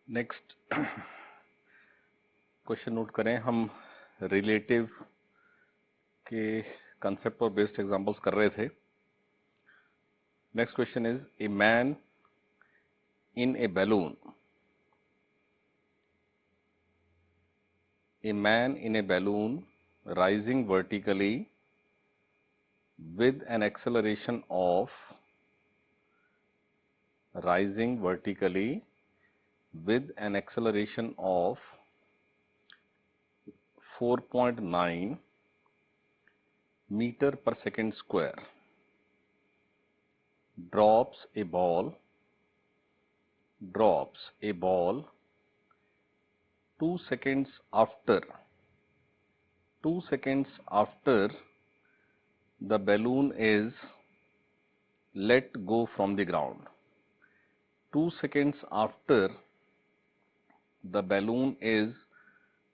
Next question note करें। हम relative के कंसेप्ट पर बेस्ड एग्जांपल्स कर रहे थे। Next question is a man in A balloon. A man in a balloon rising vertically with an acceleration of 4.9 meter per second square drops a ball 2 seconds after the balloon is let go from the ground. 2 seconds after the balloon is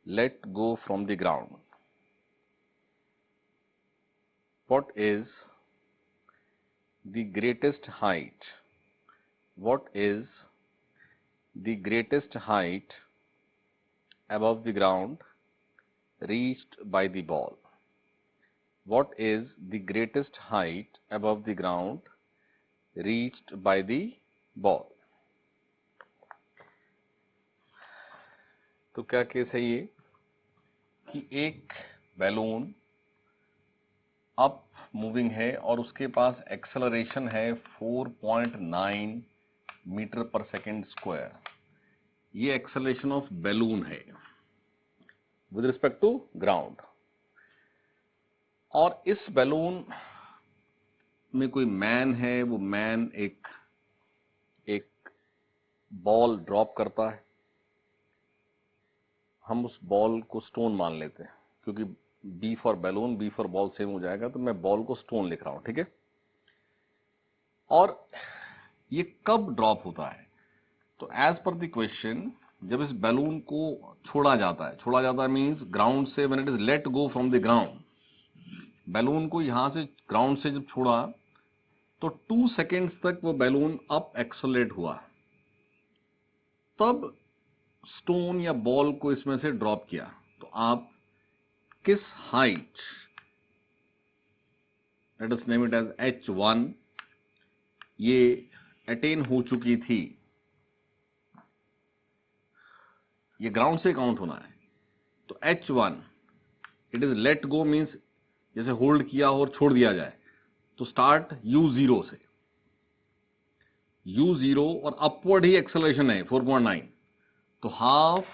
let go from the ground. What is the greatest height? What is the greatest height above the ground reached by the ball? What is the greatest height above the ground reached by the ball? तो क्या case है ये कि एक balloon up moving है और उसके पास acceleration है 4.9 मीटर पर सेकेंड स्क्वायर। ये एक्सेलरेशन ऑफ बैलून है विद रिस्पेक्ट टू ग्राउंड। और इस बैलून में कोई मैन है, वो मैन एक बॉल ड्रॉप करता है। हम उस बॉल को स्टोन मान लेते हैं, क्योंकि B for balloon B for ball same हो जाएगा, तो मैं बॉल को स्टोन लिख रहा हूं, ठीक है। और ये कब ड्रॉप होता है? तो एज पर द क्वेश्चन, जब इस बैलून को छोड़ा जाता है मीन्स ग्राउंड से, when it is let go from the ground, balloon को यहां से ग्राउंड से जब छोड़ा तो 2 सेकेंड्स तक वो बैलून अप एक्सेलरेट हुआ, तब स्टोन या बॉल को इसमें से ड्रॉप किया। तो आप किस height, let us name it as h1, ये अटेन हो चुकी थी, ये ग्राउंड से काउंट होना है। तो h1 it is let go means जैसे होल्ड किया हो और छोड़ दिया जाए, तो स्टार्ट u0 से, u0 और अपवर्ड ही एक्सेलरेशन है 4.9, तो हाफ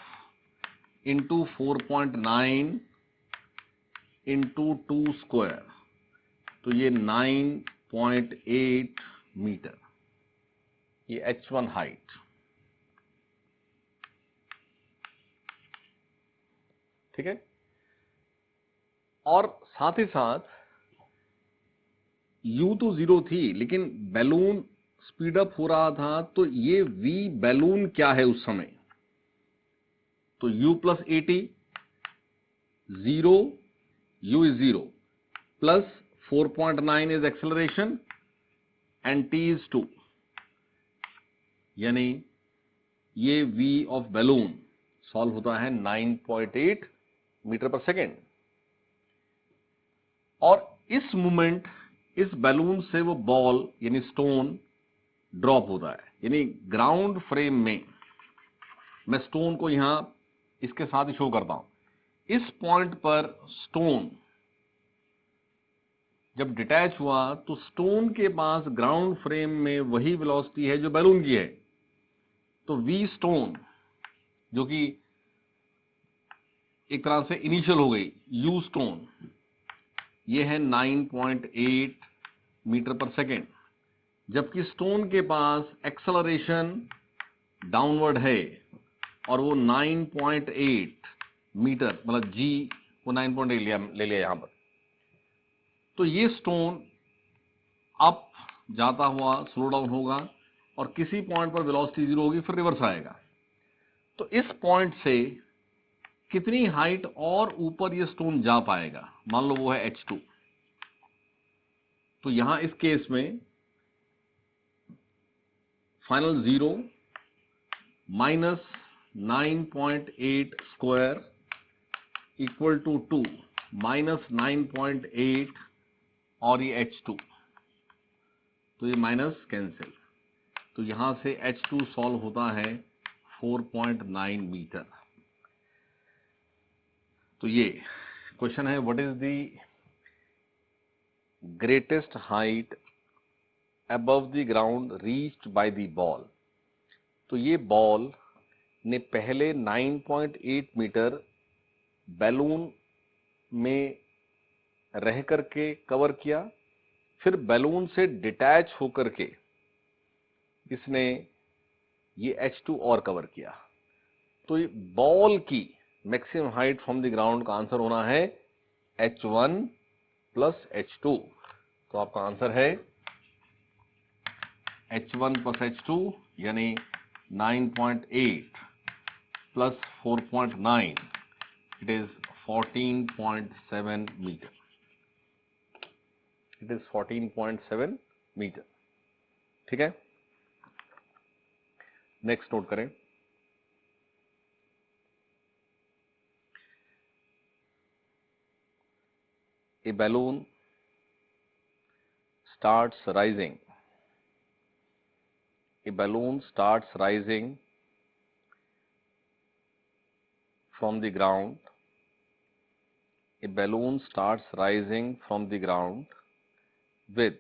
इंटू 4.9 इंटू 2 स्क्वायर, तो ये 9.8 मीटर, ये h1 हाइट। ठीक है। और साथ ही साथ u तो 0 थी, लेकिन बैलून स्पीड अप हो रहा था, तो ये v बैलून क्या है उस समय? तो u plus 80, 0, u is 0, plus 4.9 is acceleration and t is 2, यानी ये v ऑफ बैलून सॉल्व होता है 9.8 मीटर पर सेकेंड। और इस मोमेंट इस बैलून से वो बॉल यानी स्टोन ड्रॉप होता है, यानी ग्राउंड फ्रेम में, मैं स्टोन को यहां इसके साथ ही शो करता हूं, इस पॉइंट पर स्टोन जब डिटैच हुआ तो स्टोन के पास ग्राउंड फ्रेम में वही वेलोसिटी है जो बैलून की है। तो v स्टोन, जो कि एक तरह से इनिशियल हो गई, u स्टोन, ये है 9.8 मीटर पर सेकेंड, जबकि स्टोन के पास एक्सेलरेशन डाउनवर्ड है और वो 9.8 मीटर, मतलब g को 9.8 ले लिया यहां पर। तो ये स्टोन अप जाता हुआ स्लो डाउन होगा और किसी पॉइंट पर वेलोसिटी 0 होगी, फिर रिवर्स आएगा। तो इस पॉइंट से कितनी हाइट और ऊपर ये स्टोन जा पाएगा? मान लो वो है h2। तो यहां इस केस में final 0 minus 9.8 square equal to 2 minus 9.8 और ये H2, तो ये माइनस कैंसिल, तो यहां से H2 सॉल्व होता है 4.9 मीटर। तो ये क्वेश्चन है, what is the greatest height above the ground reached by the ball. तो ये बॉल ने पहले 9.8 मीटर बैलून में रह करके कवर किया, फिर बैलून से डिटैच होकर के इसने ये H2 और कवर किया। तो ये बॉल की maximum height from the ground का आंसर होना है H1 प्लस H2। तो आपका आंसर है H1 प्लस H2 यानी 9.8 plus 4.9, it is 14.7 metre. It is 14.7 metre. ठीक है, नेक्स्ट नोट करें। A balloon starts rising. A balloon starts rising from the ground. A balloon starts rising from the ground with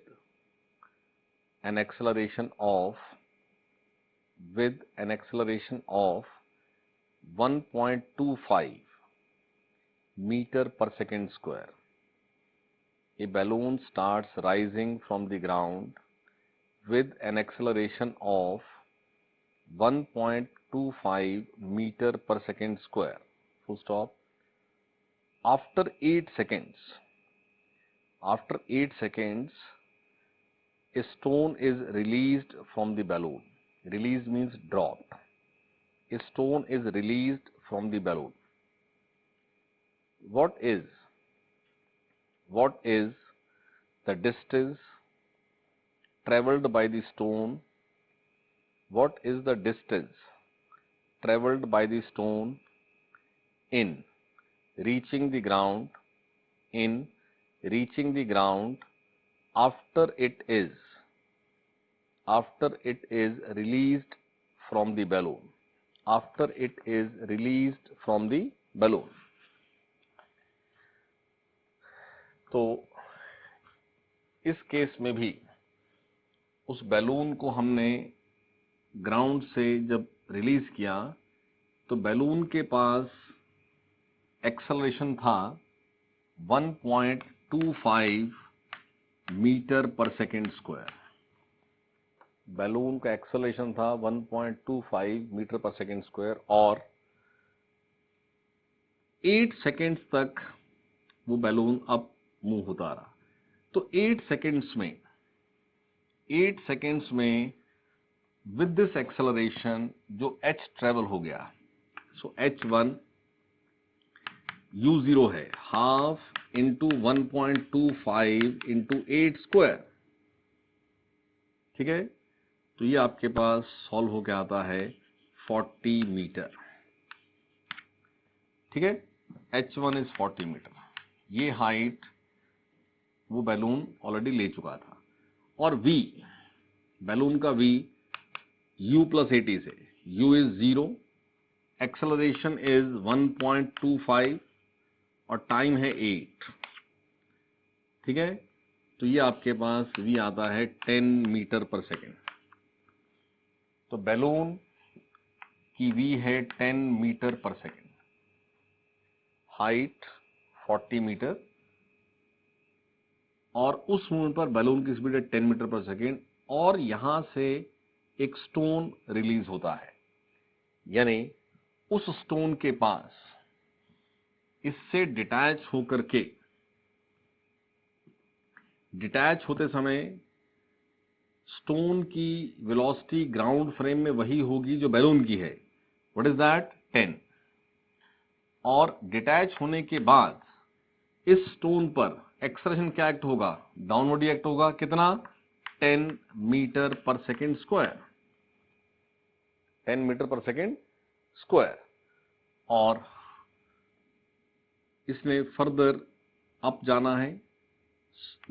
an acceleration of 1.25 meter per second square. A balloon starts rising from the ground with an acceleration of 1.25 meter per second square. Full stop. After 8 seconds, a stone is released from the balloon. Released means dropped. A stone is released from the balloon. What is the distance traveled by the stone? What is the distance traveled by the stone in reaching the ground? After it is released from the balloon. After it is released from the balloon. तो इस case में भी उस balloon को हमने ground से जब release किया तो बैलून के पास एक्सेलरेशन था 1.25 मीटर पर सेकेंड स्क्वायर। बैलून का एक्सेलरेशन था 1.25 मीटर पर सेकेंड स्क्वायर और 8 सेकेंड्स तक वो बैलून अप मूव होता रहा। तो 8 सेकेंड्स में विद दिस एक्सेलरेशन जो h ट्रेवल हो गया, सो h1 u0 है हाफ इंटू 1.25 इंटू 8 स्क्वायर। ठीक है, तो ये आपके पास सॉल्व होकर आता है 40 मीटर। ठीक है, h1 इज 40 मीटर। ये हाइट वो बैलून ऑलरेडी ले चुका था और v, बैलून का v u प्लस 80 से, u इज 0, एक्सेलरेशन इज 1.25 और टाइम है 8। ठीक है, तो ये आपके पास v आता है 10 मीटर पर सेकेंड। तो बैलून की v है 10 मीटर पर सेकेंड, हाइट 40 मीटर और उस मूवमेंट पर बैलून की स्पीड है 10 मीटर पर सेकेंड और यहां से एक स्टोन रिलीज होता है, यानी उस स्टोन के पास इससे डिटैच होकर के, डिटैच होते समय स्टोन की वेलोसिटी ग्राउंड फ्रेम में वही होगी जो बैलून की है, व्हाट इज दैट 10। और डिटैच होने के बाद इस स्टोन पर एक्सेलरेशन क्या एक्ट होगा, डाउनवर्ड एक्ट होगा, कितना 10 मीटर पर सेकेंड स्क्वायर। 10 मीटर पर सेकेंड स्क्वायर, और इसने फर्दर अप जाना है,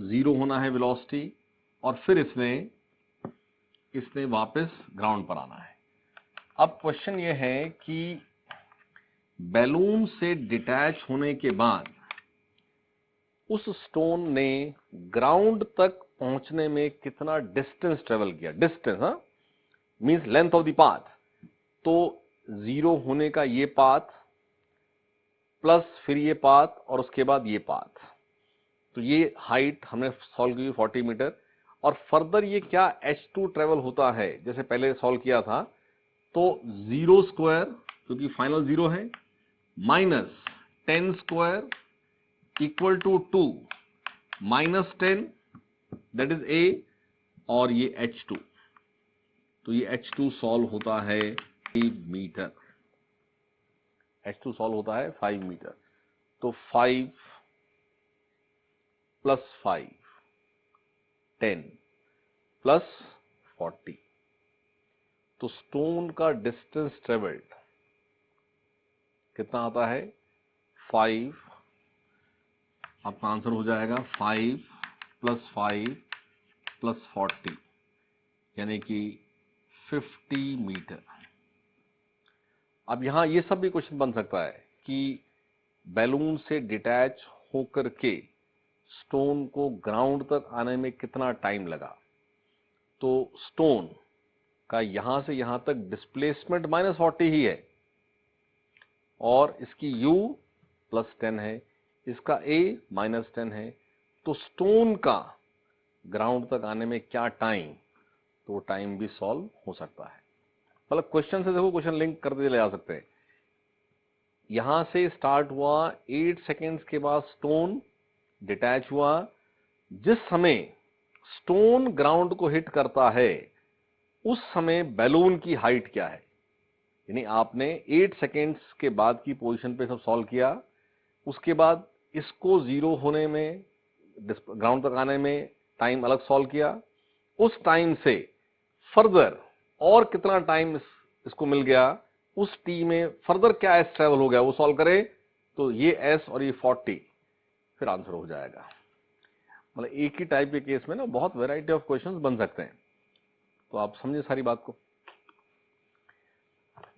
0 होना है वेलोसिटी, और फिर इसने वापस ग्राउंड पर आना है। अब क्वेश्चन ये है कि बैलून से डिटैच होने के बाद उस स्टोन ने ग्राउंड तक पहुंचने में कितना डिस्टेंस ट्रेवल किया। Distance means length of the path. तो 0 होने का ये पाथ प्लस फिर ये पाथ और उसके बाद ये पाथ, तो ये हाइट हमने सॉल्व की 40 मीटर। और फर्दर ये क्या h2 ट्रेवल होता है, जैसे पहले सॉल्व किया था, तो 0 स्क्वायर क्योंकि फाइनल 0 है, minus 10 square equal to 2 minus 10, that is a, और ये h2, तो ये h2 सॉल्व होता है 5 मीटर। h2 सॉल्व होता है 5 मीटर। तो 5 प्लस 5 10 प्लस 40, तो स्टोन का डिस्टेंस ट्रेवल्ड कितना आता है 5, आपका आंसर हो जाएगा 5 प्लस 5 प्लस 40, यानी कि 50 मीटर। अब यहां ये सब भी क्वेश्चन बन सकता है कि बैलून से डिटैच होकर के स्टोन को ग्राउंड तक आने में कितना टाइम लगा। तो स्टोन का यहां से यहां तक डिस्प्लेसमेंट -40 ही है, और इसकी u +10 है, इसका a -10 है। तो स्टोन का ग्राउंड तक आने में क्या टाइम, तो टाइम भी सॉल्व हो सकता है। मतलब क्वेश्चन से देखो, क्वेश्चन लिंक करते चले जा सकते हैं। यहां से स्टार्ट हुआ, 8 सेकेंड्स के बाद स्टोन डिटैच हुआ। जिस समय स्टोन ग्राउंड को हिट करता है उस समय बैलून की हाइट क्या है, यानी आपने 8 सेकेंड्स के बाद की पोजीशन पे सब सॉल्व किया, उसके बाद इसको 0 होने में, ग्राउंड तक आने में टाइम अलग सॉल्व किया, उस टाइम से फर्दर और कितना टाइम इसको मिल गया, उस टी में फर्दर क्या एस ट्रेवल हो गया वो सॉल्व करे, तो ये एस और ये 40, फिर आंसर हो जाएगा। मतलब एक ही टाइप के केस में ना बहुत वैरायटी ऑफ क्वेश्चंस बन सकते हैं। तो आप समझे सारी बात को।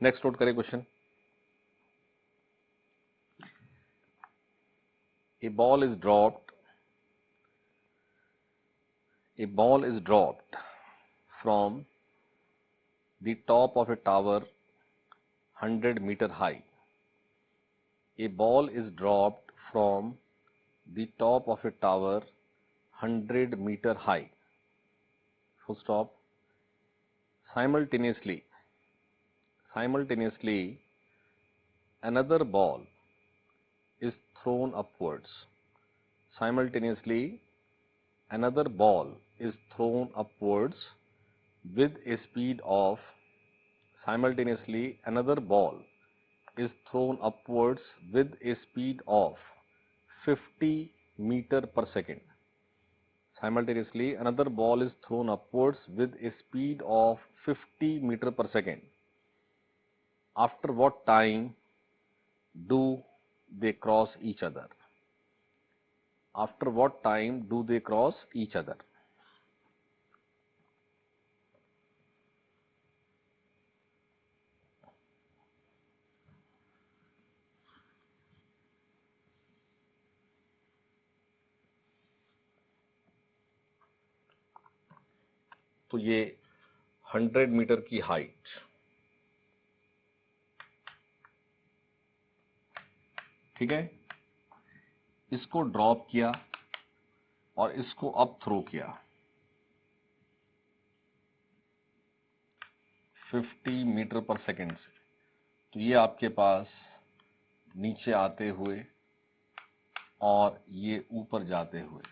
नेक्स्ट नोट करें question. A ball is dropped from the top of a tower 100 meter high. A ball is dropped from the top of a tower 100 meter high. Full stop. Simultaneously, another ball is thrown upwards. Simultaneously, another ball is thrown upwards with a speed of, simultaneously another ball is thrown upwards with a speed of 50 meter per second. Simultaneously another ball is thrown upwards with a speed of 50 meter per second. After what time do they cross each other? After what time do they cross each other? तो ये 100 metre की height, ठीक है, इसको drop किया और इसको up throw किया 50 मीटर पर सेकेंड से। तो ये आपके पास नीचे आते हुए और ये ऊपर जाते हुए,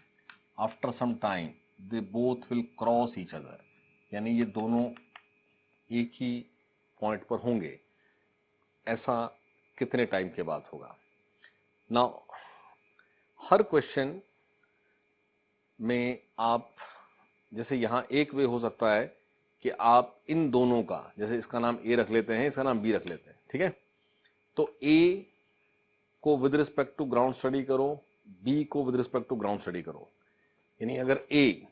after some time they both will cross each other, यानी ये दोनों एक ही पॉइंट पर होंगे। ऐसा कितने टाइम के बाद होगा। नाउ हर क्वेश्चन में आप, जैसे यहां एक वे हो सकता है कि आप इन दोनों का, जैसे इसका नाम ए रख लेते हैं, इसका नाम बी रख लेते हैं, ठीक है। तो ए को with respect to ground study करो, बी को with respect to ground study करो। यानी अगर ए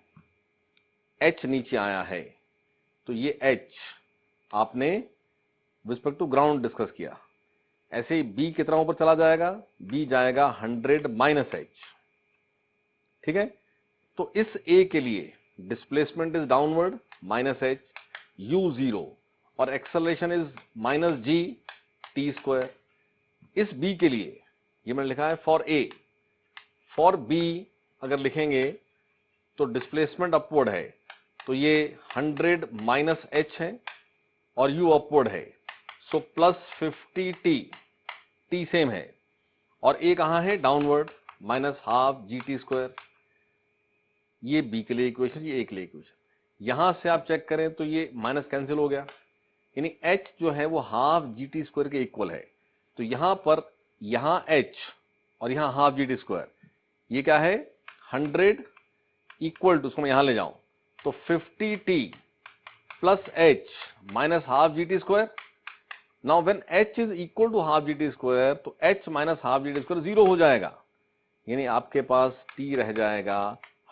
एच नीचे आया है तो ये एच आपने with respect to ground discuss किया। ऐसे ही बी कितना ऊपर चला जाएगा, बी जाएगा 100 माइनस एच, ठीक है। तो इस ए के लिए displacement is downward minus H U 0 और acceleration is minus ji T square. इस बी के लिए ये मैंने लिखा है फॉर ए, फॉर बी अगर लिखेंगे तो डिस्प्लेसमेंट अपवर्ड है, तो ये 100 माइनस एच है और यू अपवर्ड है, so plus 50 T, T same है और ए कहां है, downward, minus half G T square. ये बी के लिए इक्वेशन, ये ए के लिए इक्वेशन। यहां से आप चेक करें तो ये माइनस कैंसिल हो गया, यानी एच जो है वो हाफ जी टी स्क्वायर के इक्वल है। तो यहां पर, यहां एच और यहां हाफ जी टी स्क्वायर, ये क्या है 100 इक्वल टू, उसको मैं यहां ले जाऊं तो 50 T plus H minus half G T square. Now when H is equal to half G T square तो H minus half G T square 0 हो जाएगा, यानी आपके पास टी रह जाएगा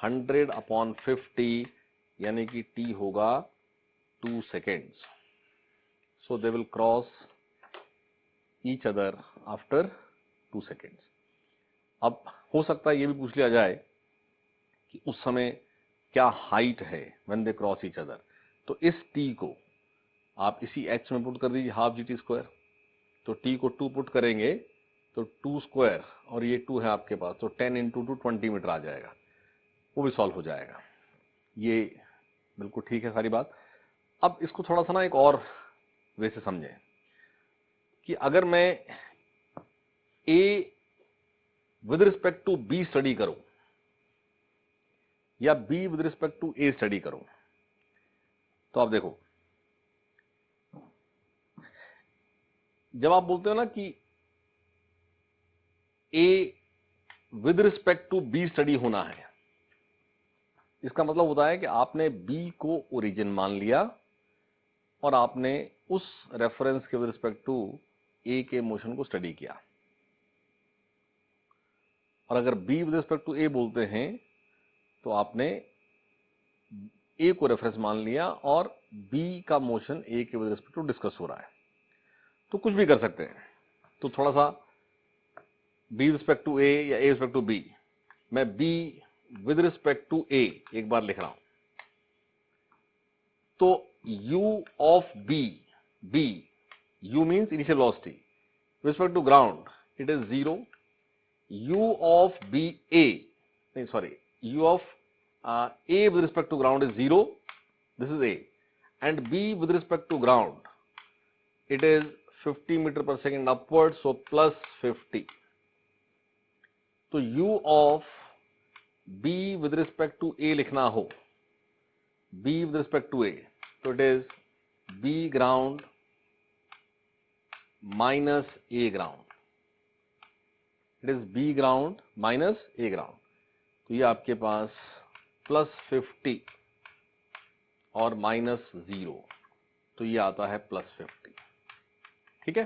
100/50, यानी कि टी होगा 2 seconds। So they will cross each other after 2 seconds। अब हो सकता है ये भी पूछ लिया जाए कि उस समय क्या हाइट है when they cross each other, तो इस टी को आप इसी एच में पुट कर दीजिए, हाफ जी टी स्क्वायर। तो टी को 2 पुट करेंगे तो 2 स्क्वायर और ये 2 है आपके पास, तो 10 इंटू 2 20 मीटर आ जाएगा, वो भी सॉल्व हो जाएगा। ये बिल्कुल ठीक है सारी बात। अब इसको थोड़ा सा ना एक और वे से समझें कि अगर मैं A with respect to B study करूं या B with respect to A study करूं, तो आप देखो, जब आप बोलते हो ना कि A with respect to B study होना है, इसका मतलब होता है कि आपने बी को ओरिजिन मान लिया और आपने उस रेफरेंस के विद रिस्पेक्ट टू ए के मोशन को स्टडी किया। और अगर बी विद रिस्पेक्ट टू ए बोलते हैं तो आपने ए को रेफरेंस मान लिया और बी का मोशन ए के विद रिस्पेक्ट टू डिस्कस हो रहा है। तो कुछ भी कर सकते हैं, तो थोड़ा सा बी रिस्पेक्ट टू ए या ए रिस्पेक्ट टू बी, मैं B with respect to A एक बार लिख रहा हूं, तो u of B, B u means initial velocity, with respect to ground it is 0, u of B A, नहीं sorry, u of a with respect to ground is 0, this is a, and b with respect to ground it is 50 meter per second upward, so plus 50. तो u of b with respect to a लिखना हो, b with respect to a, तो it is b ground minus a ground, it is b ground minus a ground। तो ये आपके पास plus 50 और minus 0, तो ये आता है प्लस 50, ठीक है।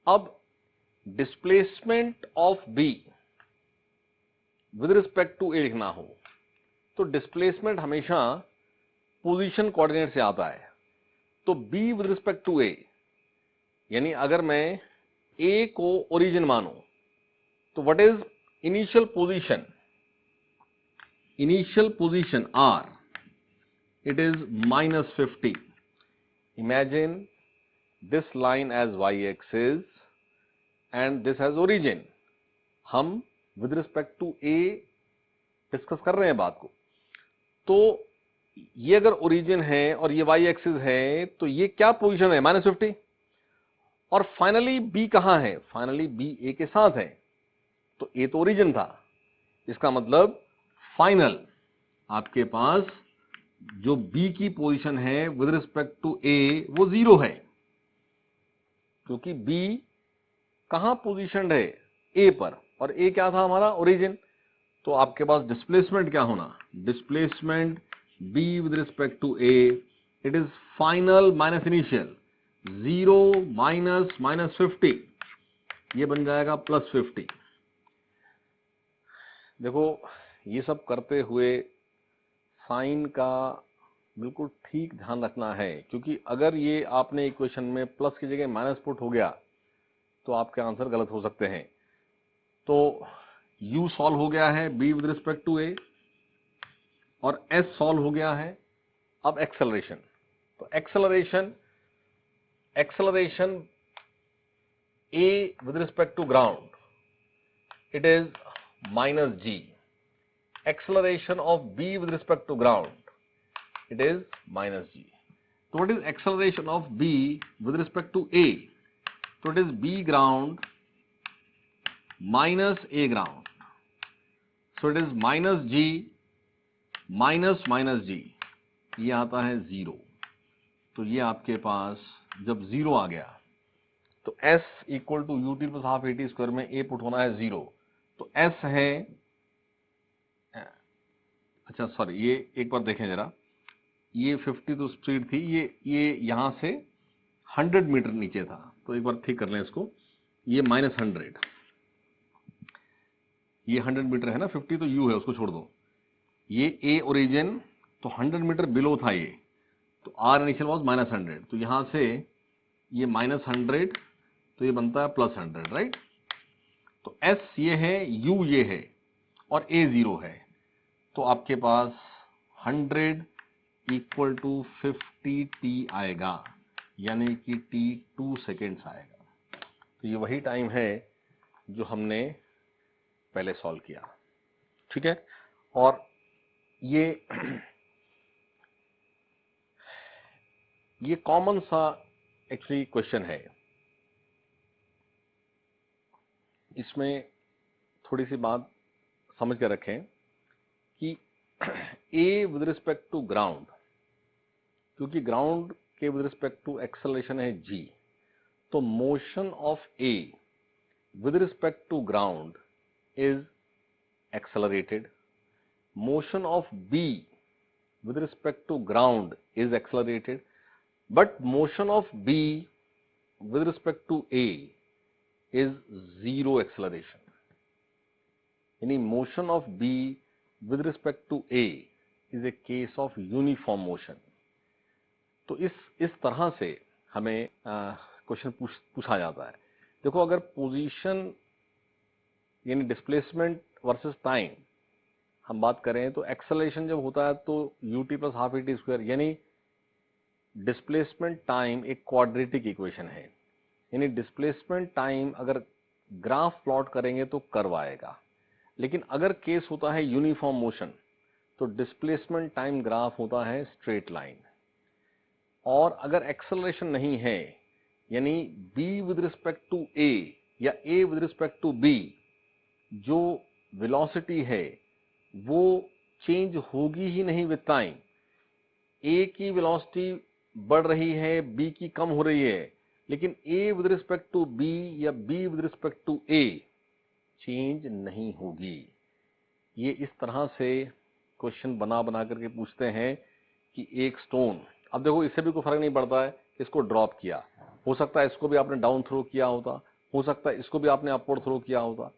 अब displacement of B with respect to A लिखना हो तो डिस्प्लेसमेंट हमेशा पोजीशन कोऑर्डिनेट से आता है। तो बी विद रिस्पेक्ट टू ए, यानी अगर मैं ए को ओरिजिन मानूं तो what is initial position, initial position r, it is minus 50. Imagine this line as y-axis and this has origin। हम with respect to a discuss कर रहे हैं बात को, तो ये अगर ओरिजिन है और ये y-axis है तो ये क्या पोजीशन है, -50। और फाइनली b कहां है, फाइनली b a के साथ है, तो a तो ओरिजिन था, इसका मतलब फाइनल आपके पास जो B की पोजीशन है विद रिस्पेक्ट टू A वो 0 है, क्योंकि B कहां पोजीशनड है, A पर, और A क्या था हमारा, ओरिजिन। तो आपके पास डिस्प्लेसमेंट क्या होना, displacement b with respect to a, it is final minus initial, 0 minus 50, ये बन जाएगा +50। देखो ये सब करते हुए साइन का बिल्कुल ठीक ध्यान रखना है, क्योंकि अगर ये आपने इक्वेशन में प्लस की जगह माइनस पुट हो गया तो आपके आंसर गलत हो सकते हैं। तो u सॉल्व हो गया है b with respect to a और s सॉल्व हो गया है। अब एक्सेलरेशन, तो acceleration a with respect to ground, it is -g। acceleration of b with respect to ground, it is -g. So what is acceleration of b with respect to a? So it is b ground minus a ground. So it is -g minus g, ये आता है 0। तो ये आपके पास जब 0 आ गया तो s equal to ut plus half at square में a पुट होना है 0, तो s है, अच्छा सॉरी, ये एक बार देखें जरा, ये 50 तो स्पीड थी, ये यहां से 100 मीटर नीचे था, तो एक बार ठीक कर लें इसको, ये -100, ये 100 मीटर है ना, 50 तो u है, उसको छोड़ दो, ये a ओरिजिन तो 100 मीटर बिलो था ये, तो r इनिशियल वाज -100, तो यहां से ये -100, तो ये बनता है +100, राइट। तो s ये है, u ये है और a 0 है, तो आपके पास 100 इक्वल टू 50 t आएगा, यानी कि t 2 सेकेंड्स आएगा। तो ये वही टाइम है जो हमने पहले सॉल्व किया, ठीक है। और ये कॉमन सा एक्चुअली क्वेश्चन है, इसमें थोड़ी सी बात समझ कर रखें कि a with respect to ground, क्योंकि ग्राउंड के विद रिस्पेक्ट टू एक्सेलरेशन है g, तो motion of a with respect to ground is accelerated, motion of b with respect to ground is accelerated, but motion of b with respect to a is zero acceleration, यानी motion of b with respect to a is a case of uniform motion। तो इस तरह से हमें question पूछा जाता है। देखो अगर पोजीशन यानी डिस्प्लेसमेंट वर्सेस टाइम हम बात करें तो एक्सेलरेशन जब होता है तो ut plus half at square, यानी डिस्प्लेसमेंट टाइम एक क्वाड्रेटिक इक्वेशन है, यानी डिस्प्लेसमेंट टाइम अगर ग्राफ प्लॉट करेंगे तो कर्व आएगा, लेकिन अगर केस होता है यूनिफॉर्म मोशन तो डिस्प्लेसमेंट टाइम ग्राफ होता है स्ट्रेट लाइन। और अगर एक्सेलरेशन नहीं है, यानी b with respect to a या a with respect to b, जो वेलोसिटी है वो चेंज होगी ही नहीं विद टाइम। a की वेलोसिटी बढ़ रही है, b की कम हो रही है, लेकिन a with respect to b या b with respect to a change नहीं होगी। ये इस तरह से क्वेश्चन बना करके पूछते हैं कि एक स्टोन, अब देखो इससे भी कोई फर्क नहीं पड़ता है, इसको ड्रॉप किया, हो सकता है इसको भी आपने डाउन थ्रो किया होता, हो सकता है इसको भी आपने अपवर्ड थ्रो किया होता।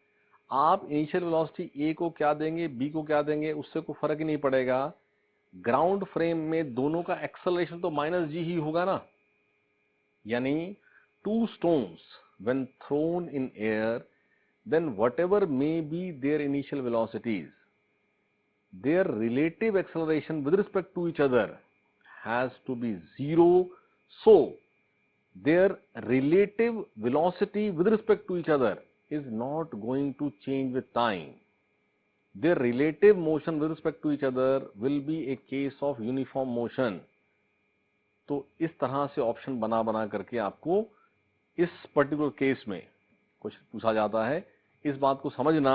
आप इनिशियल वेलोसिटी a को क्या देंगे, b को क्या देंगे, उससे कोई फर्क ही नहीं पड़ेगा। ग्राउंड फ्रेम में दोनों का एक्सेलरेशन तो -g ही होगा ना, यानी two stones when thrown in air, then whatever may be their initial velocities, their relative acceleration with respect to each other has to be 0, so their relative velocity with respect to each other is not going to change with time. Their relative motion with respect to each other will be a case of uniform motion। तो इस तरह से option बना करके आपको इस particular case में कुछ पूछा जाता है। इस बात को समझना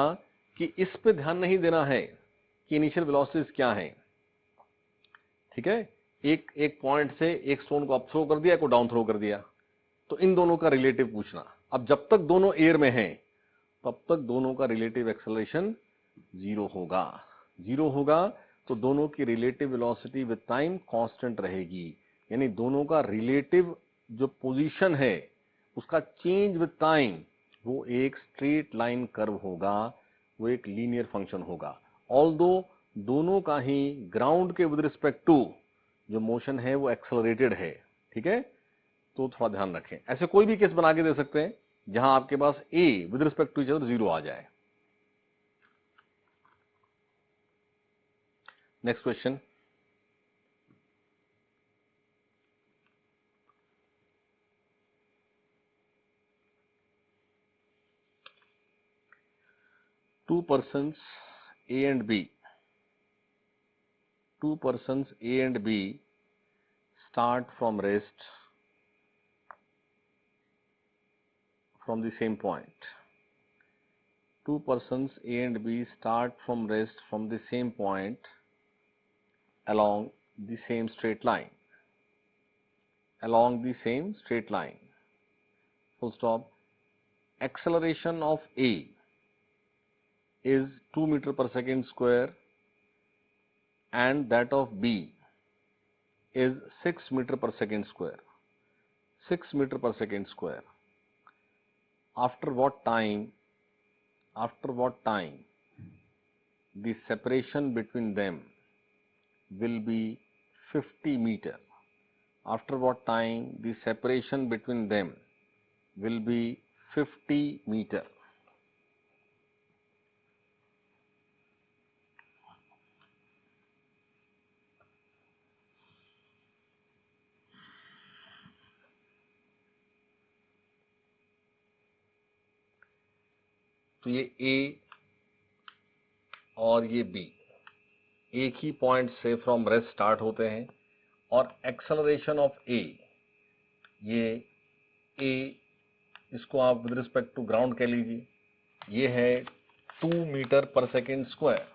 कि इस पे ध्यान नहीं देना है कि इनिशियल वेलोसिटीज क्या है, ठीक है। एक पॉइंट से एक स्टोन को अप थ्रो कर दिया, को डाउन थ्रो कर दिया, तो इन दोनों का रिलेटिव पूछना। अब जब तक दोनों एयर में हैं तब तक दोनों का रिलेटिव एक्सेलरेशन 0 होगा, तो दोनों की relative velocity with time constant रहेगी, यानी दोनों का रिलेटिव जो पोजीशन है उसका चेंज विद टाइम वो एक स्ट्रेट लाइन कर्व होगा, वो एक लीनियर फंक्शन होगा। ऑल्दो दोनों का ही ग्राउंड के विद रिस्पेक्ट टू जो मोशन है वो एक्सेलरेटेड है, ठीक है, तो थोड़ा ध्यान रखें। ऐसे कोई भी केस बना के दे सकते हैं जहां आपके पास A with respect to each other 0 आ जाए। Next question, two persons A and B start from rest from the same point. Two persons A and B start from rest from the same point along the same straight line. Full stop. Acceleration of A is 2 meter per second square and that of B is 6 meter per second square. After what time the separation between them will be 50 meter? After what time the separation between them will be 50 meter? तो ये A और ये B एक ही point से from rest start होते हैं और acceleration of A, ये A इसको आप विद रिस्पेक्ट टू ग्राउंड कह लीजिए, ये है 2 मीटर पर सेकेंड स्क्वायर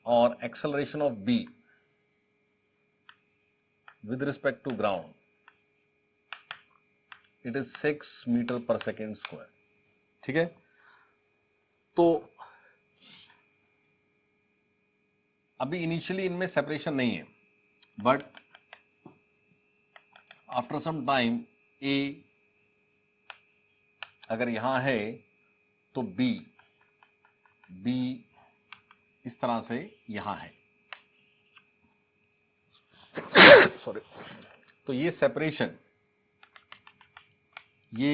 और acceleration of B with respect to ground it is 6 metre पर सेकेंड स्क्वायर, ठीक है। तो अभी इनिशियली इनमें सेपरेशन नहीं है, but after some time A अगर यहां है तो B इस तरह से यहां है, सॉरी। तो ये सेपरेशन ये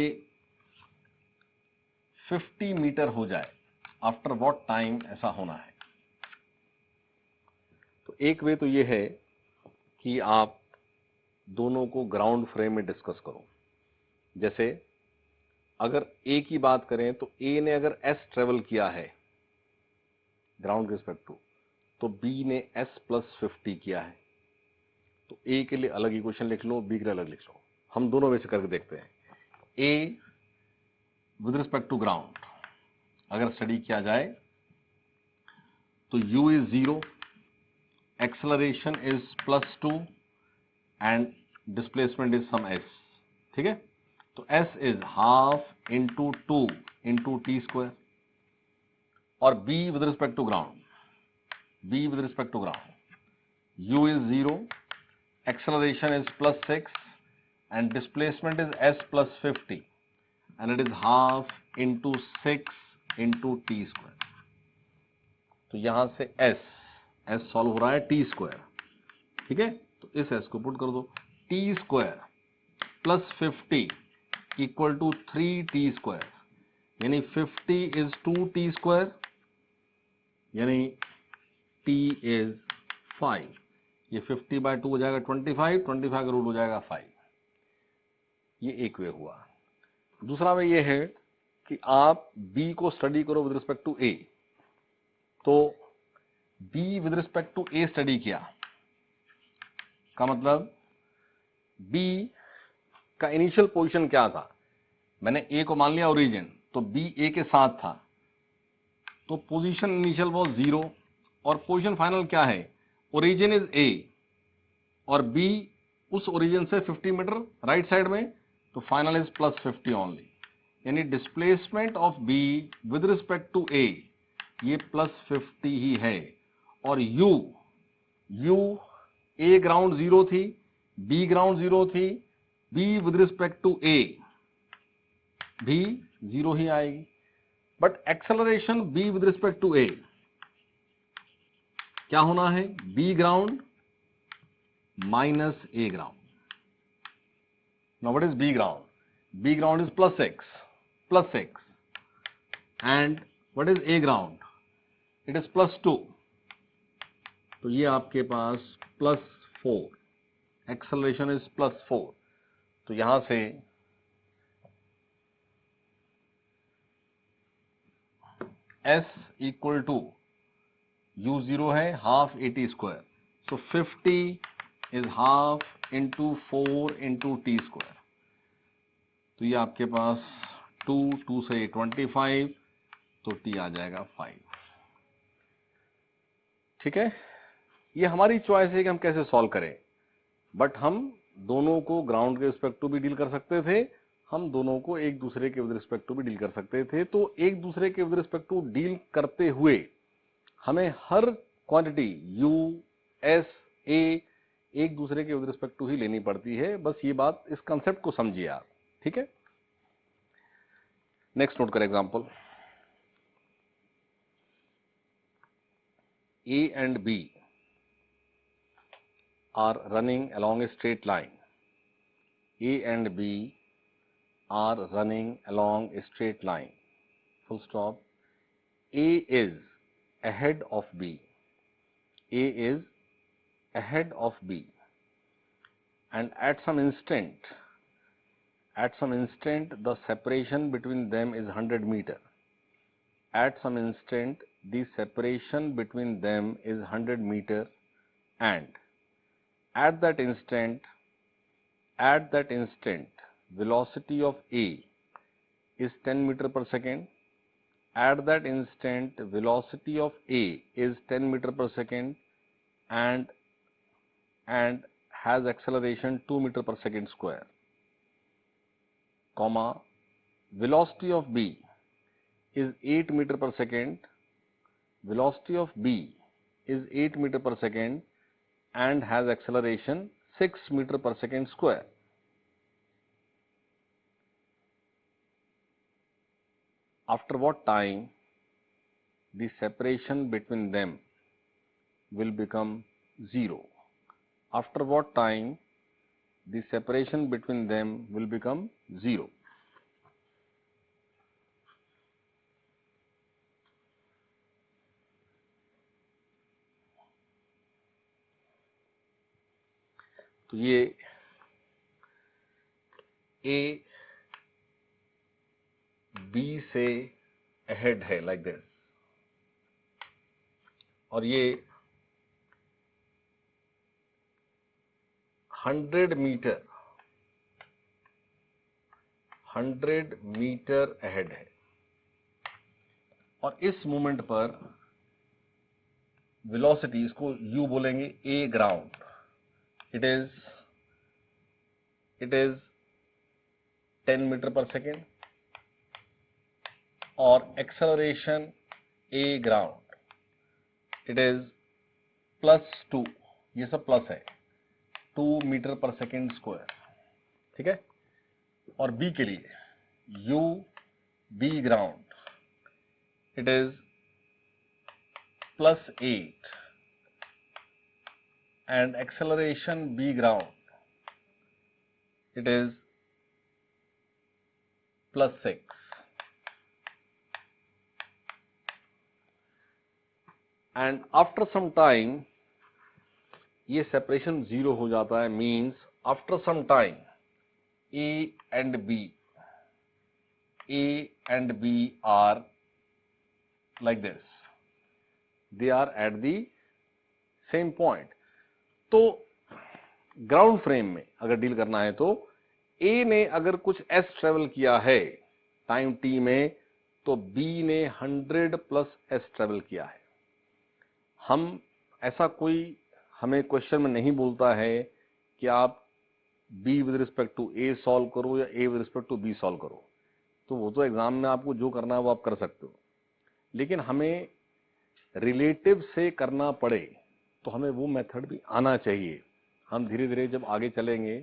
50 मीटर हो जाए, आफ्टर व्हाट टाइम ऐसा होना है? तो एक वे तो ये है कि आप दोनों को ग्राउंड फ्रेम में डिस्कस करो। जैसे अगर A की बात करें तो A ने अगर S ट्रेवल किया है ग्राउंड के रिस्पेक्ट टू, तो B ने S प्लस 50 किया है। तो A के लिए अलग इक्वेशन लिख लो, B के लिए अलग लिख लो। हम दोनों वे से करके देखते हैं। A with respect to ground अगर स्टडी किया जाए तो U is 0, acceleration is +2 and displacement is some S, ठीक है। तो S is half into 2 into T square, और B with respect to ground U is 0, acceleration is +6 and displacement is S plus 50 and it is half into 6 into t square. तो यहां से S solve हो रहा है t square, ठीक है। तो इस S को पुट कर दो, t square plus 50 equal to 3t square, यानी 50 इज 2t स्क्वायर, यानी t इज 5। ये 50/2 हो जाएगा 25 का रूट हो जाएगा 5। ये एक वे हुआ। दूसरा वे ये है कि आप B को स्टडी करो विद रिस्पेक्ट टू A। तो B with respect to A study किया का मतलब B का इनिशियल पोजीशन क्या था? मैंने A को मान लिया ओरिजिन, तो B A के साथ था, तो पोजीशन इनिशियल वाज 0 और पोजीशन फाइनल क्या है? ओरिजिन इज A और B उस ओरिजिन से 50 मीटर राइट साइड में, तो फाइनल इज +50 ओनली, यानी displacement of B with respect to A ये +50 ही है, और U यू ए ग्राउंड 0 थी, बी ग्राउंड 0 थी, B with respect to A भी 0 ही आएगी, but acceleration B with respect to A क्या होना है, B ground minus A ground. Now what is B ground? B ground is plus x, and what is A ground? It is plus 2. तो ये आपके पास plus 4, acceleration is plus 4. तो यहां से S equal to U0 है half at square. So 50 is half into 4 into t square. तो ये आपके पास 2 से 25, तो t आ जाएगा 5. ठीक है, ये हमारी चॉइस है कि हम कैसे सॉल्व करें, बट हम दोनों को ग्राउंड के रिस्पेक्ट टू भी डील कर सकते थे, हम दोनों को एक दूसरे के विद रिस्पेक्ट टू भी डील कर सकते थे. तो एक दूसरे के विद रिस्पेक्ट टू डील करते हुए हमें हर क्वांटिटी u, s, a एक दूसरे के विद रिस्पेक्ट टू ही लेनी पड़ती है. बस ये बात, इस कंसेप्ट को समझिए आप. ठीक है, नेक्स्ट नोट कर example. A and B are running along a straight line. A and B are running along a straight line. Full stop. A is ahead of B. A is ahead of B. And at some instant, the separation between them is 100 meter. At some instant, the separation between them is 100 meter, and at that instant, velocity of A is 10 meter per second. At that instant, velocity of A is 10 meter per second and has acceleration 2 meter per second square, comma, velocity of B is 8 meter per second, velocity of B is 8 meter per second and has acceleration 6 meter per second square. After what time the separation between them will become 0? After what time the separation between them will become 0? तो ये A B से ahead है like this, और ये 100 metre ahead है, और इस moment पर वेलोसिटी, इसको U बोलेंगे, A ground, it is 10 metre पर सेकेंड, और acceleration A ground it is +2, ये सब प्लस है, 2 मीटर पर सेकेंड स्क्वायर. ठीक है, और B के लिए U B ground it is +8 and acceleration B ground it is +6. And after some time ये separation 0 हो जाता है, means after some time A and B are like this, they are at the same point. तो ground frame में अगर deal करना है तो A ने अगर कुछ s ट्रेवल किया है टाइम t में, तो B ने 100 प्लस s ट्रेवल किया है. हम ऐसा कोई हमें क्वेश्चन में नहीं बोलता है कि आप B with respect to A solve करो या A with respect to B solve करो. तो वो तो एग्जाम में आपको जो करना है वो आप कर सकते हो, लेकिन हमें रिलेटिव से करना पड़े तो हमें वो मेथड भी आना चाहिए। हम धीरे धीरे जब आगे चलेंगे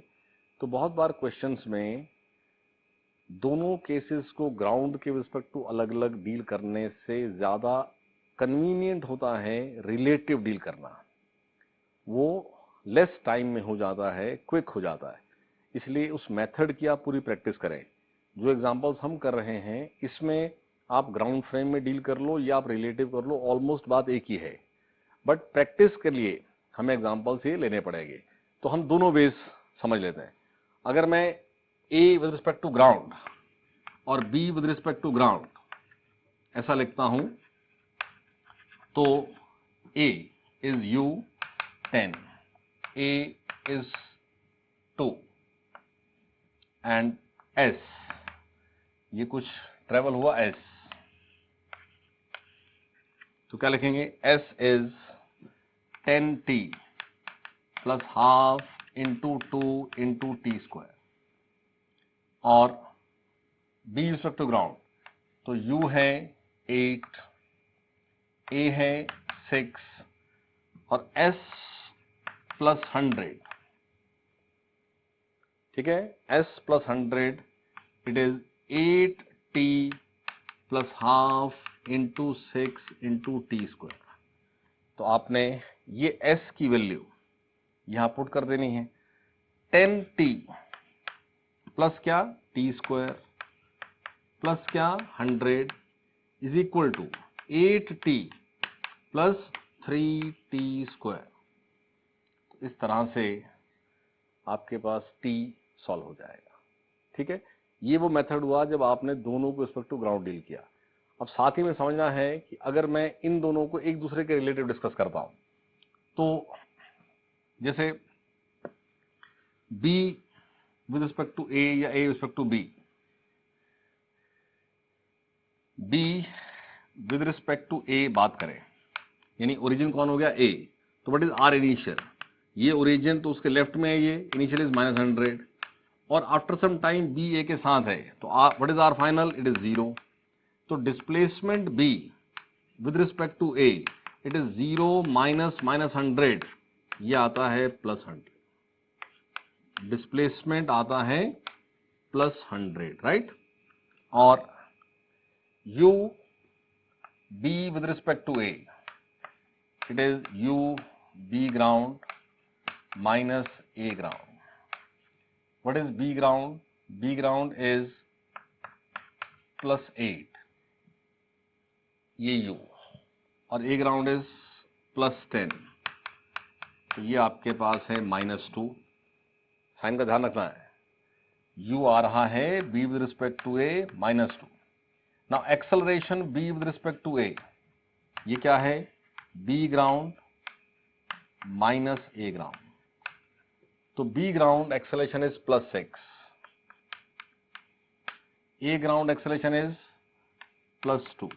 तो बहुत बार क्वेश्चंस में दोनों केसेस को ग्राउंड के रिस्पेक्ट टू अलग अलग डील करने से ज़्यादा कन्वीनियंट होता है रिलेटिव डील करना, वो लेस टाइम में हो जाता है, क्विक हो जाता है। इसलिए उस मेथड की आप पूरी प्रैक्टिस करें। जो एग्जांपल्स हम कर रहे हैं इसमें आप ग्राउंड फ्रेम में डील कर लो या आप रिलेटिव कर लो, ऑलमोस्ट बात एक ही है, बट प्रैक्टिस के लिए हमें एग्जांपल्स ये लेने पड़ेंगे। तो हम दोनों वेज समझ लेते हैं। अगर मैं A with respect to ground और B with respect to ground ऐसा लिखता हूं, तो A is U 10, A is 2 and S, ये कुछ ट्रेवल हुआ एस, तो क्या लिखेंगे, S is 10t plus half into 2 into T square. और बी रिस्पेक्ट टू ग्राउंड, तो u है 8, a है 6 और s प्लस 100, ठीक है, s plus 100 it is 8t plus half into 6 into T square. तो आपने ये s की वैल्यू यहां पुट कर देनी है। 10t प्लस क्या, टी स्क्वायर प्लस क्या 100 is equal to 8t plus 3t square. इस तरह से आपके पास t सॉल्व हो जाएगा। ठीक है, ये वो मेथड हुआ जब आपने दोनों को रिस्पेक्ट टू ग्राउंड डील किया। अब साथ ही में समझना है कि अगर मैं इन दोनों को एक दूसरे के रिलेटिव डिस्कस करता हूं, तो जैसे b with respect to a या a respect to b, b with respect to a बात करें, यानी ओरिजिन कौन हो गया a, तो व्हाट इज आर इनिशियल, ये ओरिजिन तो उसके लेफ्ट में है, ये इनिशियल इज -100 और after some time b a के साथ है, तो what is R final, it is 0। तो displacement b with respect to a it is 0 minus -100, ये आता है +100, डिस्प्लेसमेंट आता है +100, राइट। और u b with respect to a, it is u b ground minus a ground. What is b ground? B ground is +8, ये u, और a ground is +10, तो ये आपके पास है -2। साइन का ध्यान रखना है, u आ रहा है b with respect to a -2। Now acceleration b with respect to a, ये क्या है, b ground minus a ground, तो b ground acceleration is +6, a ground acceleration is +2,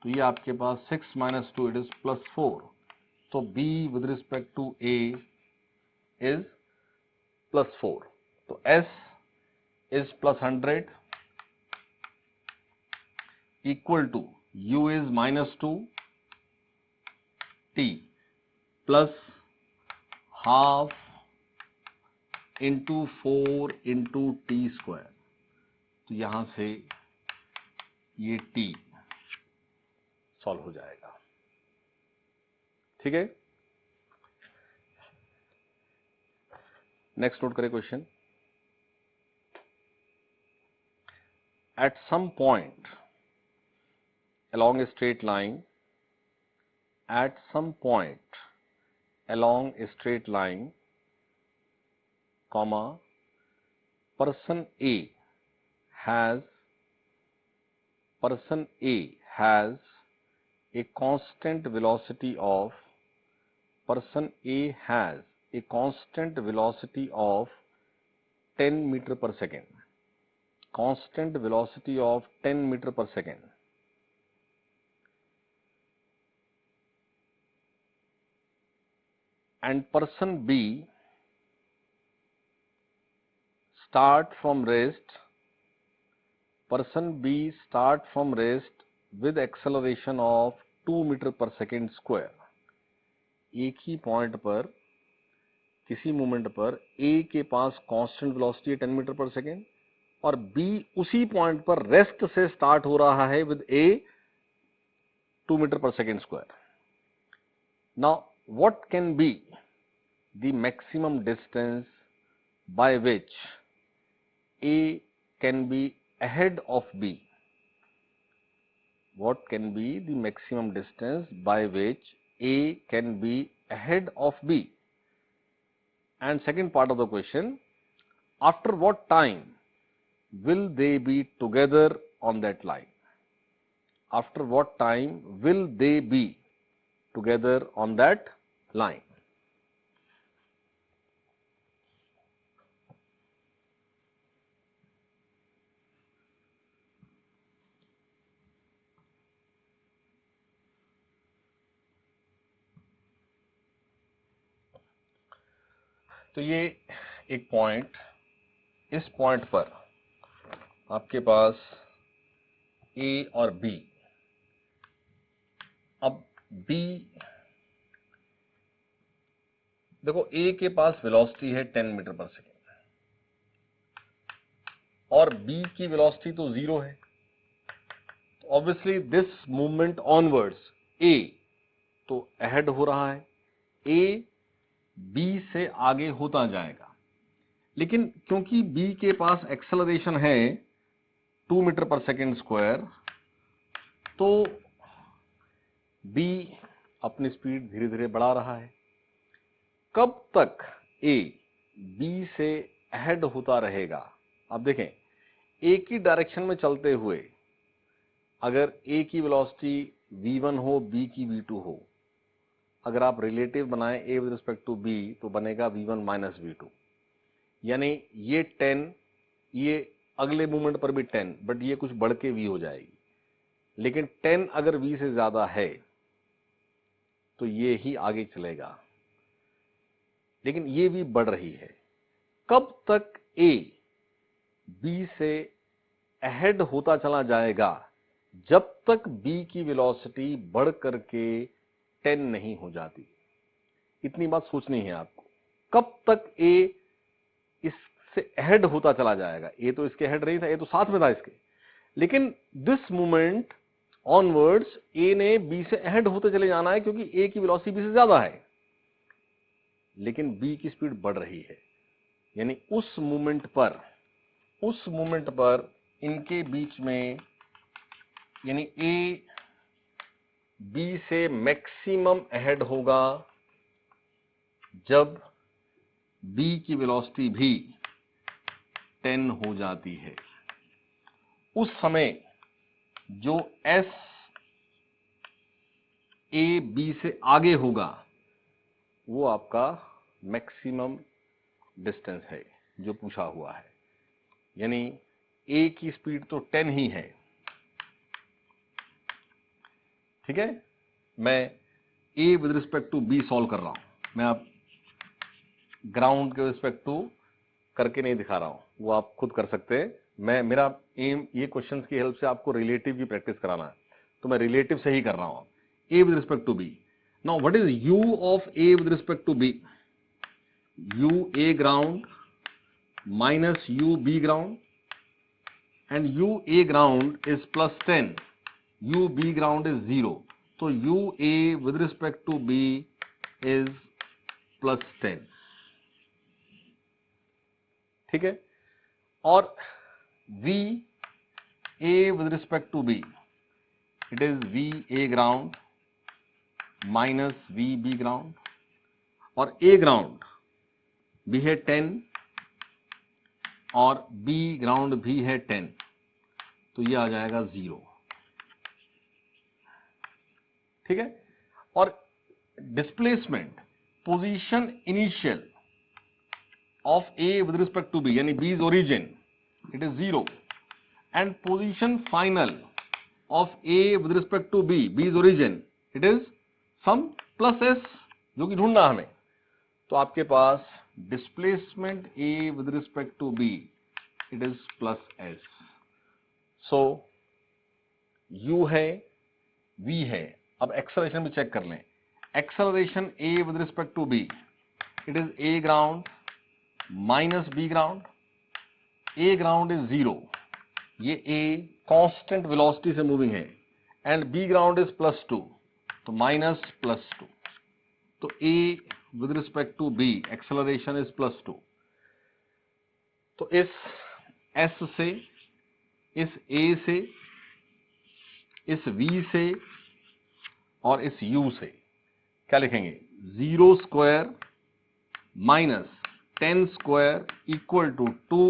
तो ये आपके पास 6 minus 2 it is +4, तो b with respect to a is +4, तो s is +100 equal to u is -2 t plus half into 4 into t square. तो यहां से ये t सॉल्व हो जाएगा। ठीक है, नेक्स्ट नोट करें question. At some point along a straight line, at some point along a straight line, comma, person A has a constant velocity of, person A has a constant velocity of 10 meter per second, constant velocity of 10 meter per second, and person B start from rest with acceleration of 2 meter per second square, एक ही point पर, किसी moment पर ए के पास constant velocity है 10 metre पर second और B उसी point पर रेस्ट से स्टार्ट हो रहा है विद ए 2 मीटर पर second square. Now what can be the maximum distance by which A can be ahead of B? What can be the maximum distance by which A can be ahead of B? And second part of the question, after what time will they be together on that line? After what time will they be together on that line? तो ये एक point, इस point पर आपके पास A और B. अब B, देखो A के पास वेलोसिटी है 10 मीटर पर सेकेंड और B की वेलोसिटी तो 0 है. Obviously this movement onwards A तो अहेड हो रहा है, A B से आगे होता जाएगा. लेकिन क्योंकि B के पास एक्सेलरेशन है 2 मीटर पर सेकेंड स्क्वायर, तो B अपनी स्पीड धीरे धीरे बढ़ा रहा है. कब तक A B से अहेड होता रहेगा? अब देखें, एक ही डायरेक्शन में चलते हुए अगर A की वेलोसिटी v1 हो, B की v2 हो, अगर आप रिलेटिव बनाएं A with respect to B तो बनेगा v1 माइनस v2. यानी ये 10, ये अगले मूवमेंट पर भी 10, बट ये कुछ बढ़ के v हो जाएगी. लेकिन 10 अगर v से ज्यादा है तो ये ही आगे चलेगा, लेकिन ये v बढ़ रही है. कब तक A B से अहेड होता चला जाएगा? जब तक B की वेलोसिटी बढ़ करके 10 नहीं हो जाती. इतनी बात सोचनी है आपको. कब तक A इससे अहेड होता चला जाएगा? A तो इसके अहेड नहीं था, A तो साथ में था इसके, लेकिन दिस मूवमेंट ऑनवर्ड्स A ने B से अहेड होते चले जाना है क्योंकि A की वेलोसिटी B से ज्यादा है, लेकिन B की स्पीड बढ़ रही है. यानी उस मूवमेंट पर इनके बीच में, यानी A B से मैक्सिमम अहेड होगा जब B की वेलोसिटी भी 10 हो जाती है. उस समय जो S A B से आगे होगा वो आपका मैक्सिमम डिस्टेंस है जो पूछा हुआ है. यानी A की स्पीड तो 10 ही है. ठीक है, मैं A with respect to B solve कर रहा हूं. मैं आप ग्राउंड के रिस्पेक्ट टू करके नहीं दिखा रहा हूं, वो आप खुद कर सकते हैं. मेरा एम ये क्वेश्चंस की हेल्प से आपको रिलेटिव की प्रैक्टिस कराना है, तो मैं रिलेटिव से ही कर रहा हूं. A with respect to B. Now what is U of A with respect to B? U A ground minus U B ground, and U A ground is plus 10, U B ground is 0. तो U A with respect to B is plus 10. ठीक है, और V A with respect to B, it is V A ground minus V B ground, और A ground भी है 10 और B ground भी है 10, तो ये आ जाएगा 0. ठीक है, और displacement position initial of A with respect to B, यानी B's origin, it is 0, and position final of A with respect to B, B's origin, it is some plus S, जो कि ढूंढना हमें. तो आपके पास displacement A with respect to B, it is plus S. So U है, V है. अब acceleration भी चेक कर लें. acceleration a with respect to b, it is a ground minus b ground. a ground is 0, ये a constant velocity से moving है, and b ground is +2, तो minus +2, तो a with respect to b acceleration is +2. तो इस s से, इस a से, इस v से और इस u से क्या लिखेंगे? 0 square minus 10 square equal to 2,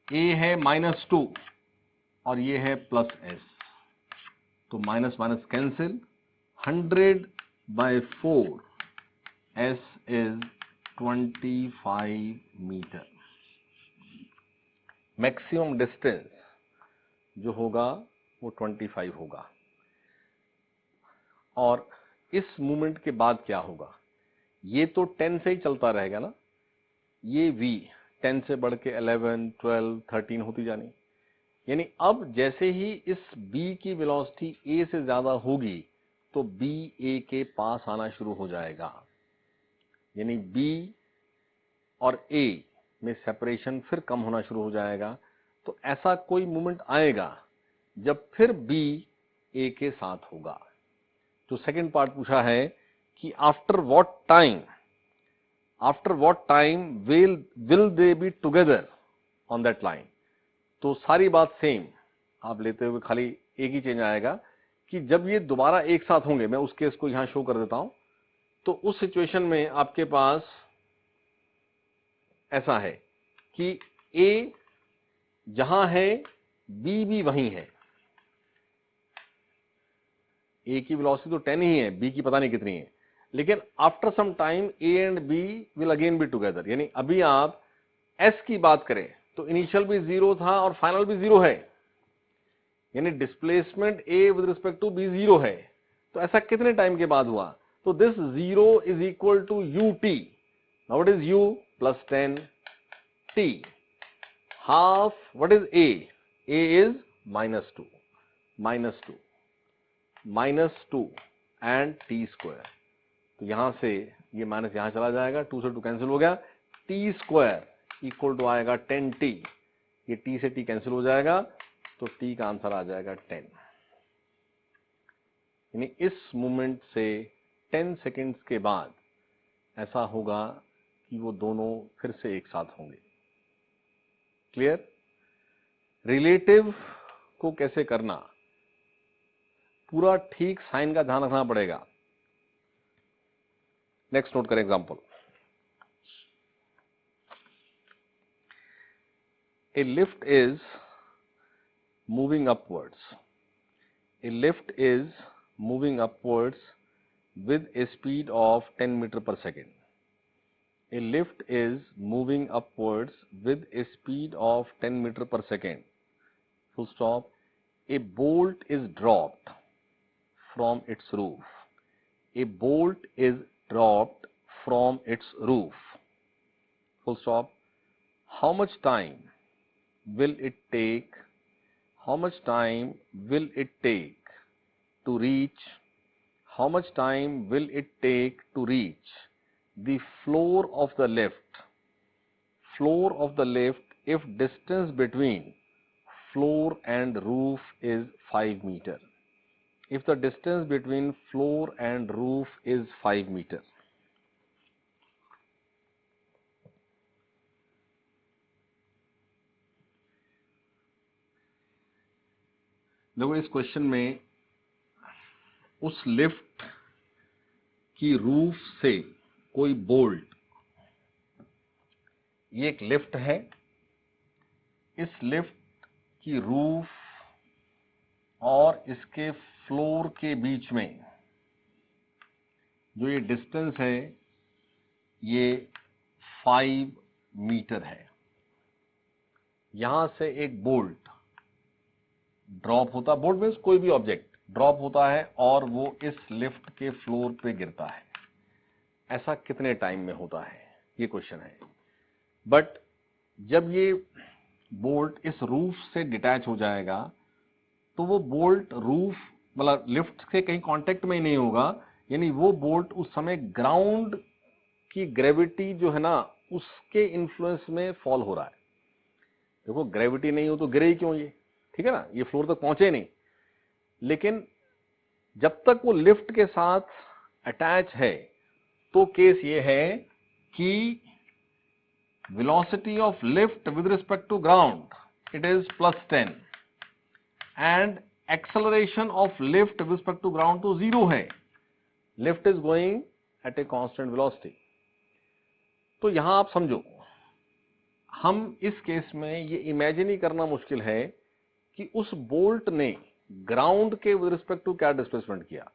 a है -2 और ये है +s, तो minus minus cancel, 100/4, s is 25 metre. Maximum distance जो होगा वो 25 होगा. और इस मूवमेंट के बाद क्या होगा? ये तो 10 से ही चलता रहेगा ना, ये v 10 से बढ़ के 11, 12, 13 होती जानी. यानी अब जैसे ही इस b की वेलोसिटी a से ज्यादा होगी तो b a के पास आना शुरू हो जाएगा. यानी b और a में सेपरेशन फिर कम होना शुरू हो जाएगा. तो ऐसा कोई मूवमेंट आएगा जब फिर b a के साथ होगा. तो सेकंड पार्ट पूछा है कि after what time will they be together on that line. तो सारी बात सेम आप लेते हुए खाली एक ही चेंज आएगा कि जब ये दोबारा एक साथ होंगे. मैं उस केस को यहां शो कर देता हूं. तो उस सिचुएशन में आपके पास ऐसा है कि a जहां है b भी वहीं है. a की वेलोसिटी तो 10 ही है, b की पता नहीं कितनी है, लेकिन after some time a and b will again be together. यानी अभी आप s की बात करें तो इनिशियल भी 0 था और फाइनल भी 0 है. यानी displacement a with respect to b 0 है. तो ऐसा कितने टाइम के बाद हुआ? तो this 0 is equal to ut. Now what is u? +10 t. Half what is a? a is -2 and t square. तो यहां से ये माइनस यहां चला जाएगा, 2 से 2 कैंसिल हो गया. t स्क्वायर इक्वल टू आएगा 10t. ये t से t कैंसिल हो जाएगा तो t का आंसर आ जाएगा 10. यानी इस मूवमेंट से 10 सेकेंड्स के बाद ऐसा होगा कि वो दोनों फिर से एक साथ होंगे. क्लियर? रिलेटिव को कैसे करना, पूरा ठीक साइन का ध्यान रखना पड़ेगा. नेक्स्ट नोट करें example. A lift is moving upwards. A lift is moving upwards with a speed of 10 meter per second. A lift is moving upwards with a speed of 10 meter per second. Full stop. A bolt is dropped from its roof. A bolt is dropped from its roof. Full stop. How much time will it take? How much time will it take to reach? How much time will it take to reach the floor of the lift? Floor of the lift if distance between floor and roof is 5 meter. If the distance between floor and roof is 5 meter. देखो इस question में उस lift की roof से कोई bolt, ये एक lift है, इस लिफ्ट की रूफ और इसके फ्लोर के बीच में जो ये डिस्टेंस है ये 5 मीटर है. यहां से एक बोल्ट ड्रॉप होता, बोल्ट मीन्स कोई भी ऑब्जेक्ट ड्रॉप होता है और वो इस लिफ्ट के फ्लोर पे गिरता है. ऐसा कितने टाइम में होता है, ये क्वेश्चन है. बट जब ये बोल्ट इस रूफ से डिटैच हो जाएगा तो वो बोल्ट रूफ मतलब लिफ्ट के कहीं कांटेक्ट में ही नहीं होगा, यानी वो बोल्ट उस समय ग्राउंड की ग्रेविटी जो है ना उसके इन्फ्लुएंस में फॉल हो रहा है। देखो ग्रेविटी नहीं हो तो गिरे ही क्यों ये, ठीक है ना, ये फ्लोर तक पहुंचे नहीं। लेकिन जब तक वो लिफ्ट के साथ अटैच है तो केस ये है कि velocity of lift with respect to ground it is +10 and acceleration of lift with respect to ground तो 0 है, lift is going at a constant velocity। तो यहां आप समझो, हम इस केस में ये इमेजिन ही करना मुश्किल है कि उस बोल्ट ने ग्राउंड के विद रिस्पेक्ट टू क्या डिस्प्लेसमेंट किया।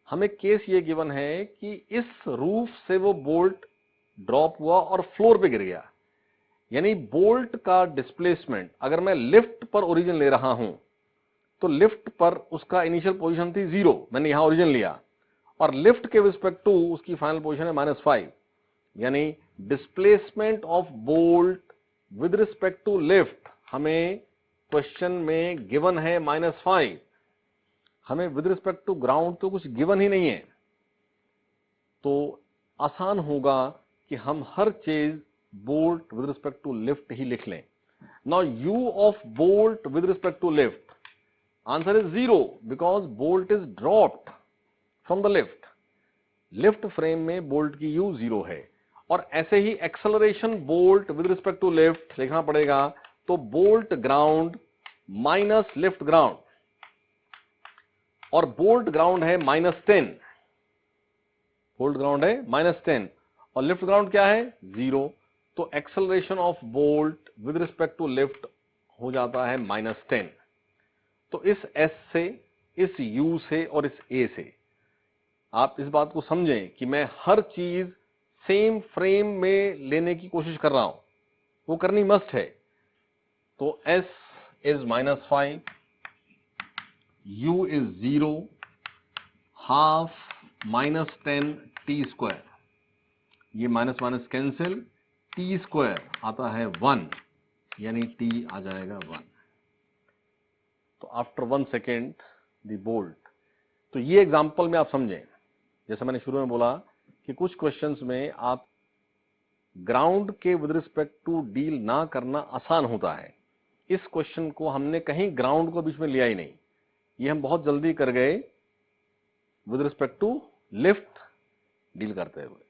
हमें केस ये गिवन है कि इस रूफ से वो बोल्ट ड्रॉप हुआ और फ्लोर पे गिर गया, यानी बोल्ट का डिस्प्लेसमेंट अगर मैं लिफ्ट पर ओरिजिन ले रहा हूं तो लिफ्ट पर उसका इनिशियल पोजीशन थी 0, मैंने यहां ओरिजिन लिया, और लिफ्ट के रिस्पेक्ट टू उसकी फाइनल पोजीशन है -5, यानी displacement of bolt with respect to lift हमें क्वेश्चन में गिवन है -5। हमें विद रिस्पेक्ट टू ग्राउंड तो कुछ गिवन ही नहीं है, तो आसान होगा कि हम हर चीज bolt with respect to lift ही लिख लें। Now u of bolt with respect to lift, answer is 0 because bolt is dropped from the lift. Lift frame में बोल्ट की u 0 है। और ऐसे ही acceleration bolt with respect to lift लिखना पड़ेगा, तो bolt ground minus lift ground, और बोल्ट ग्राउंड है -10, बोल्ट ग्राउंड है -10 और लिफ्ट ग्राउंड क्या है 0, तो acceleration of bolt with respect to lift हो जाता है -10। तो इस S से, इस U से और इस A से आप इस बात को समझें कि मैं हर चीज सेम फ्रेम में लेने की कोशिश कर रहा हूं, वो करनी मस्ट है। तो S is -5, U is 0, half -10 t², ये माइनस माइनस कैंसिल, t² आता है 1, यानी t आ जाएगा 1। तो आफ्टर 1 सेकेंड द बोल्ट। तो ये एग्जांपल में आप समझें, जैसे मैंने शुरू में बोला कि कुछ क्वेश्चंस में आप ग्राउंड के विद रिस्पेक्ट टू डील ना करना आसान होता है। इस क्वेश्चन को हमने कहीं ग्राउंड को बीच में लिया ही नहीं, ये हम बहुत जल्दी कर गए with respect to lift deal करते हुए।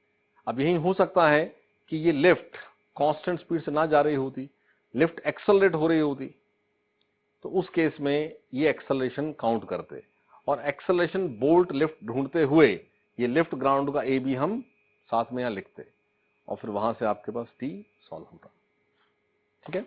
अब यही हो सकता है कि ये लिफ्ट कांस्टेंट स्पीड से ना जा रही होती, लिफ्ट एक्सेलरेट हो रही होती, तो उस केस में ये एक्सेलरेशन काउंट करते, और एक्सेलरेशन बोल्ट लिफ्ट ढूंढते हुए ये लिफ्ट ग्राउंड का ए भी हम साथ में यहां लिखते, और फिर वहां से आपके पास टी सॉल्व होता। ठीक है।